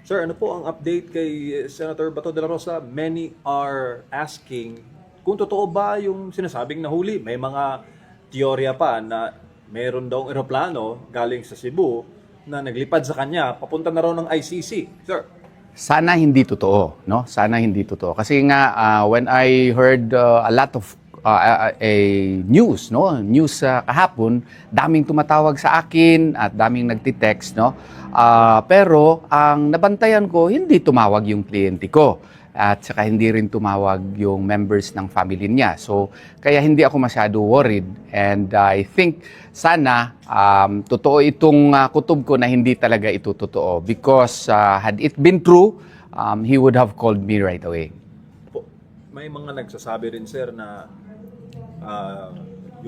Sir, ano po ang update kay Senator Bato de la Rosa? Many are asking kung totoo ba yung sinasabing nahuli. May mga teorya pa na meron daw eroplano galing sa Cebu na naglipad sa kanya, papunta na raw ng ICC. Sir. Sana hindi totoo, no? Sana hindi totoo. Kasi nga when I heard a lot of news, no? News kahapon, daming tumatawag sa akin at daming nagti-text, no? Pero ang nabantayan ko, hindi tumawag yung kliyente ko. At saka hindi rin tumawag yung members ng family niya. So, kaya hindi ako masyado worried. And I think sana totoo itong kutob ko na hindi talaga ito totoo. Because had it been true, he would have called me right away. May mga nagsasabi rin, sir, na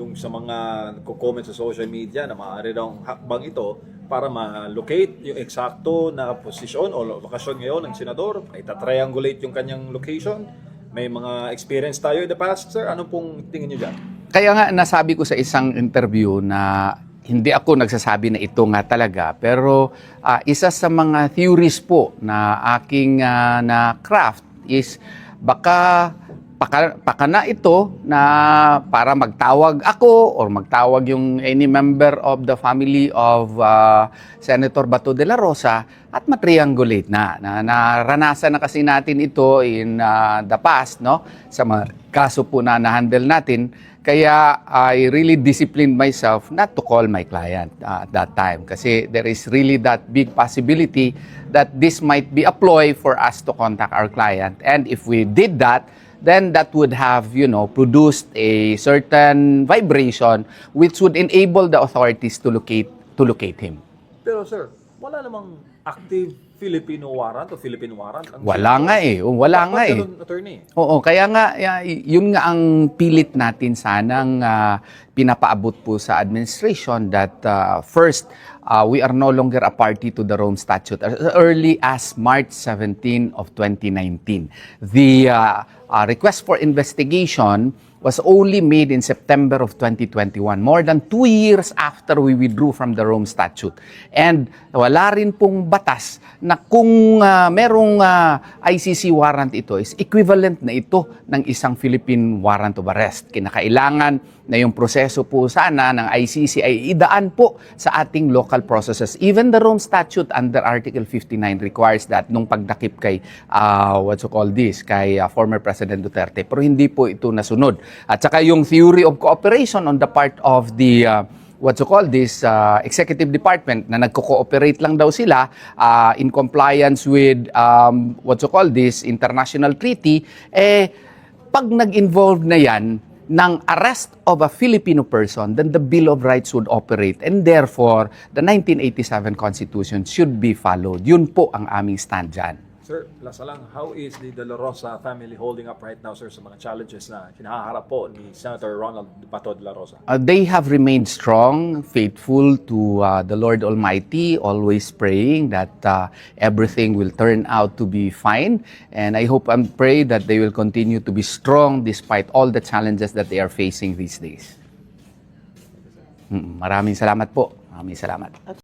yung sa mga nagko-comment sa social media na maaari daw hakbang ito para ma-locate yung eksakto na posisyon o lokasyon ngayon ng senador, ita-triangulate yung kanyang location. May mga experience tayo in the past, sir. Ano pong tingin niyo dyan? Kaya nga nasabi ko sa isang interview na hindi ako nagsasabi na ito nga talaga, pero isa sa mga theories po na aking na craft is baka pakana ito na para magtawag ako or magtawag yung any member of the family of Senator Bato de la Rosa at matriangulate na. Naranasan na kasi natin ito in the past, no? Sa mga kaso po na na-handle natin. Kaya I really disciplined myself not to call my client at that time. Kasi there is really that big possibility that this might be a ploy for us to contact our client. And if we did that, then that would have, produced a certain vibration which would enable the authorities to locate him. Pero sir, wala namang active Filipino warrant o Philippine warrant? Wala nga eh. Wala nga eh. Attorney. Oo, kaya nga, yun nga ang pilit natin sanang pinapaabot po sa administration that first, we are no longer a party to the Rome Statute as early as March 17 of 2019. The request for investigation was only made in September of 2021, more than 2 years after we withdrew from the Rome Statute. And wala rin pong batas na kung merong ICC warrant ito is equivalent na ito ng isang Philippine warrant of arrest. Kinakailangan na yung proseso po sana ng ICC ay idaan po sa ating local processes. Even the Rome Statute under Article 59 requires that nung pagdakip kay, kay former President Duterte. Pero hindi po ito nasunod. At saka yung theory of cooperation on the part of the executive department na nagko-cooperate lang daw sila in compliance with international treaty, pag nag-involve na yan ng arrest of a Filipino person, then the Bill of Rights would operate and therefore the 1987 Constitution should be followed. Yun po ang aming stand dyan. Sir, lasa lang, how is the De La Rosa family holding up right now, sir, sa mga challenges na kinaharap po ni Senator Ronald Bato de la Rosa? They have remained strong, faithful to the Lord Almighty, always praying that everything will turn out to be fine. And I hope and pray that they will continue to be strong despite all the challenges that they are facing these days. Maraming salamat po. Maraming salamat.